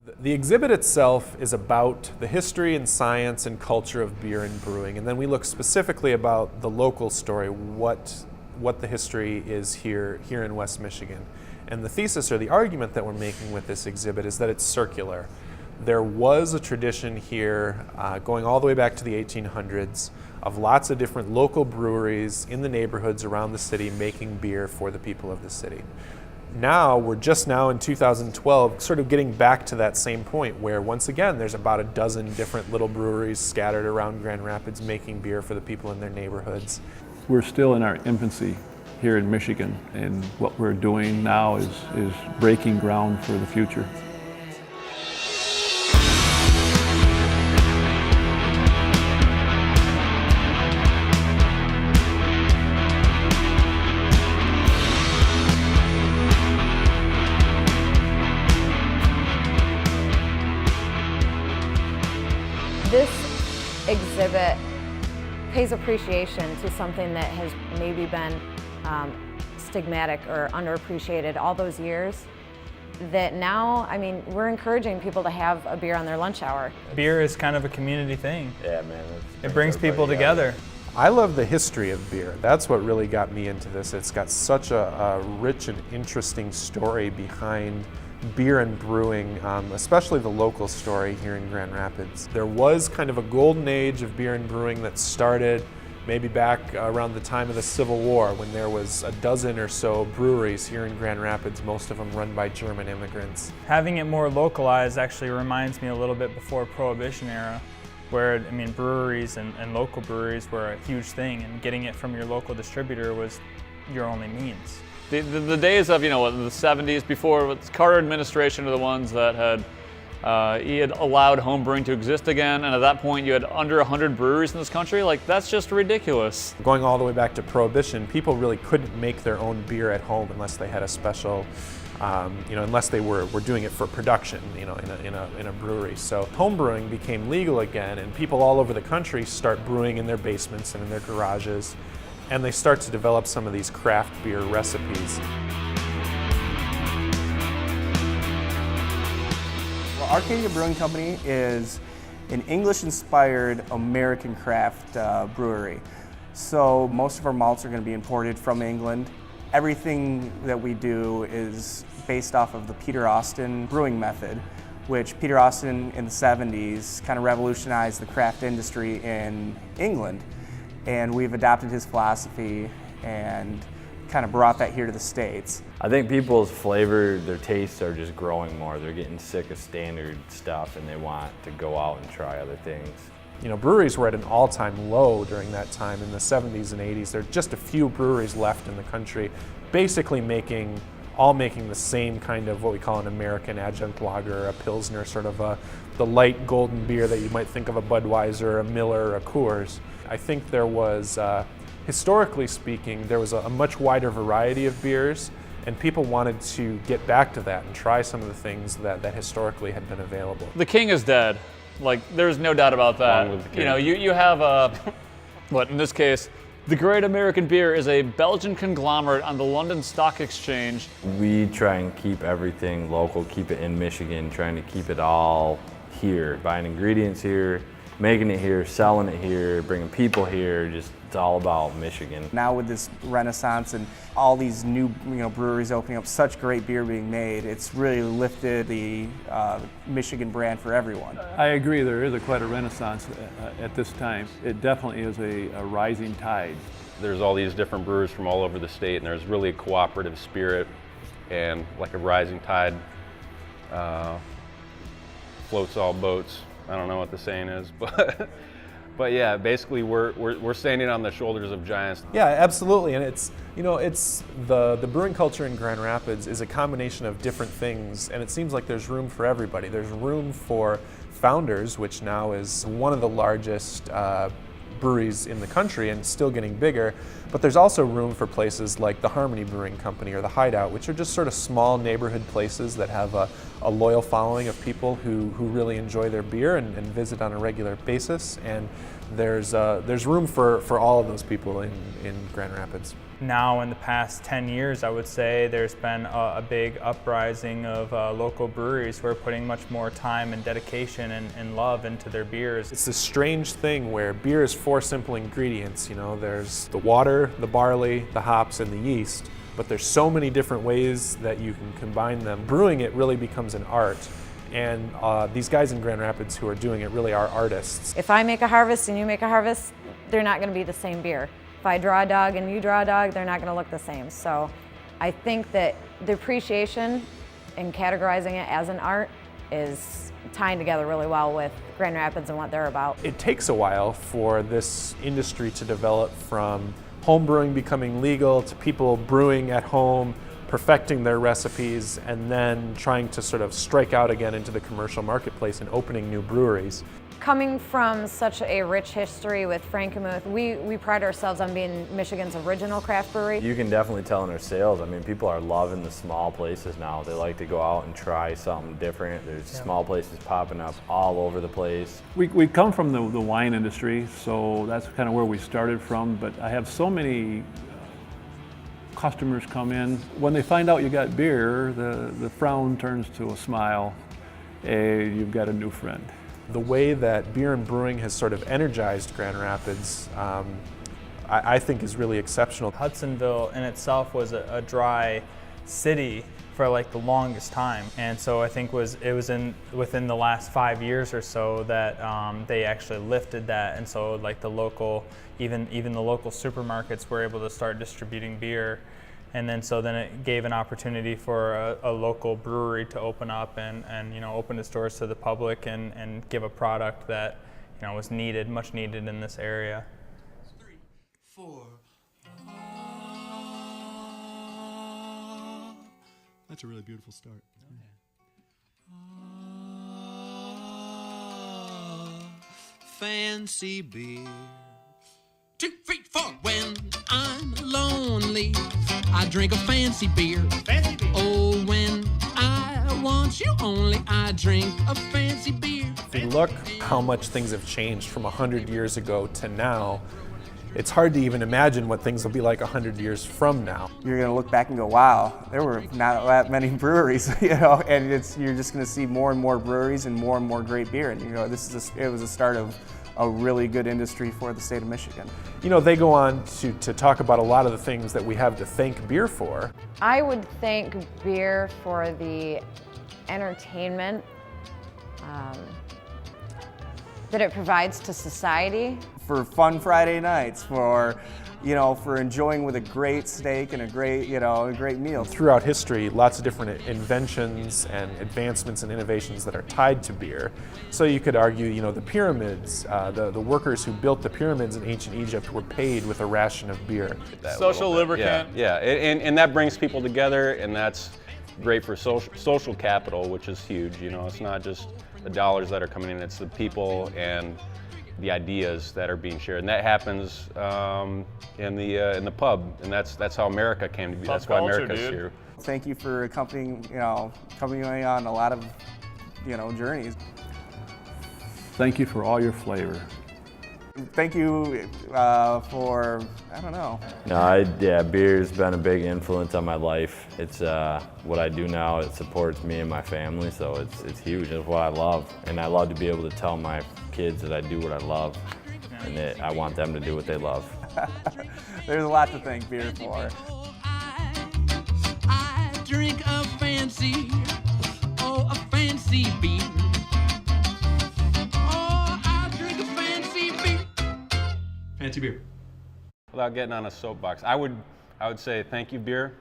The exhibit itself is about the history and science and culture of beer and brewing, and then we look specifically about the local story, what the history is here in West Michigan. And the thesis or the argument that we're making with this exhibit is that it's circular. There was a tradition here going all the way back to the 1800s of lots of different local breweries in the neighborhoods around the city making beer for the people of the city. Now, we're just now in 2012 sort of getting back to that same point where once again there's about a dozen different little breweries scattered around Grand Rapids making beer for the people in their neighborhoods. We're still in our infancy here in Michigan, and what we're doing now is breaking ground for the future. This exhibit pays appreciation to something that has maybe been stigmatic or underappreciated all those years, that now, I mean, we're encouraging people to have a beer on their lunch hour. Beer is kind of a community thing. Yeah, man. It brings people together. I love the history of beer. That's what really got me into this. It's got such a rich and interesting story behind beer and brewing, especially the local story here in Grand Rapids. There was kind of a golden age of beer and brewing that started maybe back around the time of the Civil War, when there was a dozen or so breweries here in Grand Rapids, most of them run by German immigrants. Having it more localized actually reminds me a little bit before Prohibition era, where, I mean, breweries and local breweries were a huge thing, and getting it from your local distributor was your only means. The days of, the 70s, before the Carter administration are the ones that had allowed home brewing to exist again, and at that point you had under 100 breweries in this country. Like, that's just ridiculous. Going all the way back to Prohibition, people really couldn't make their own beer at home unless they had a special, unless they were doing it for production, in a brewery. So home brewing became legal again, and people all over the country start brewing in their basements and in their garages, and they start to develop some of these craft beer recipes. Arcadia Brewing Company is an English-inspired American craft brewery. So most of our malts are going to be imported from England. Everything that we do is based off of the Peter Austin brewing method, which Peter Austin in the 70s kind of revolutionized the craft industry in England. And we've adopted his philosophy and kind of brought that here to the States. I think people's flavor, their tastes are just growing more. They're getting sick of standard stuff and they want to go out and try other things. Breweries were at an all-time low during that time in the 70s and 80s. There are just a few breweries left in the country, basically all making the same kind of what we call an American adjunct lager, a Pilsner, sort of the light golden beer that you might think of a Budweiser, a Miller, or a Coors. I think there was, historically speaking, there was a much wider variety of beers, and people wanted to get back to that and try some of the things that historically had been available. The king is dead. Like, there's no doubt about that. You have what in this case, the Great American Beer is a Belgian conglomerate on the London Stock Exchange. We try and keep everything local, keep it in Michigan, trying to keep it all here, buying ingredients here, making it here, selling it here, bringing people here. Just it's all about Michigan. Now with this renaissance and all these new breweries opening up, such great beer being made, it's really lifted the Michigan brand for everyone. I agree, there is quite a renaissance at this time. It definitely is a rising tide. There's all these different brewers from all over the state, and there's really a cooperative spirit, and like a rising tide floats all boats. I don't know what the saying is, but yeah, basically we're standing on the shoulders of giants. Yeah, absolutely, and it's the brewing culture in Grand Rapids is a combination of different things, and it seems like there's room for everybody. There's room for Founders, which now is one of the largest breweries in the country and still getting bigger, but there's also room for places like the Harmony Brewing Company or the Hideout, which are just sort of small neighborhood places that have a loyal following of people who really enjoy their beer and visit on a regular basis, and there's room for all of those people in Grand Rapids. now in the past 10 years, I would say there's been a big uprising of local breweries who are putting much more time and dedication and love into their beers. It's this strange thing where beer is 4 simple ingredients. You know, there's the water, the barley, the hops, and the yeast. But there's so many different ways that you can combine them. Brewing it really becomes an art. And these guys in Grand Rapids who are doing it really are artists. If I make a harvest and you make a harvest, they're not going to be the same beer. If I draw a dog and you draw a dog, they're not going to look the same. So I think that the appreciation and categorizing it as an art is tying together really well with Grand Rapids and what they're about. It takes a while for this industry to develop from home brewing becoming legal to people brewing at home, perfecting their recipes, and then trying to sort of strike out again into the commercial marketplace and opening new breweries. Coming from such a rich history with Frankenmuth, we pride ourselves on being Michigan's original craft brewery. You can definitely tell in our sales. I mean, people are loving the small places now. They like to go out and try something different. There's small places popping up all over the place. We come from the wine industry, so that's kind of where we started from, but I have so many customers come in. When they find out you got beer, the frown turns to a smile. Hey, you've got a new friend. The way that beer and brewing has sort of energized Grand Rapids, I think is really exceptional. Hudsonville in itself was a dry city for like the longest time, and so I think it was within the last 5 years or so that they actually lifted that, and so like the local, even the local supermarkets were able to start distributing beer. And then it gave an opportunity for a local brewery to open up and open its doors to the public and give a product that was needed, much needed in this area. 3, 4. That's a really beautiful start. Fancy beer. 2, 3, 4. When I'm lonely, I drink a fancy beer. Fancy beer. Oh, when I want you only, I drink a fancy beer. If you look how much things have changed from 100 years ago to now, it's hard to even imagine what things will be like 100 years from now. You're going to look back and go, wow, there were not that many breweries, and you're just going to see more and more breweries and more great beer. And it was the start of a really good industry for the state of Michigan. They go on to talk about a lot of the things that we have to thank beer for. I would thank beer for the entertainment that it provides to society. For fun Friday nights, for enjoying with a great steak and a great meal. Throughout history, lots of different inventions and advancements and innovations that are tied to beer. So you could argue, the pyramids, the workers who built the pyramids in ancient Egypt were paid with a ration of beer. Social lubricant. Yeah, and that brings people together, and that's great for social capital, which is huge. It's not just the dollars that are coming in, it's the people and the ideas that are being shared, and that happens in the pub, and that's how America came to be. Pub that's why culture, America's dude. here. Thank you for accompanying me on a lot of journeys. Thank you for all your flavor. Thank you for, I don't know. No, beer's been a big influence on my life. It's what I do now. It supports me and my family, so it's huge. It's what I love, and I love to be able to tell my kids that I do what I love, and that I want them to do what they love. There's a lot to thank beer for. I drink a fancy beer. Fancy beer. Without getting on a soapbox, I would say thank you, beer.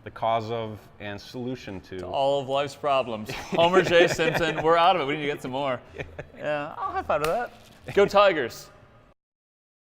The cause of and solution to All of life's problems. Homer J. Simpson, we're out of it. We need to get some more. Yeah, I'll high five to that. Go Tigers.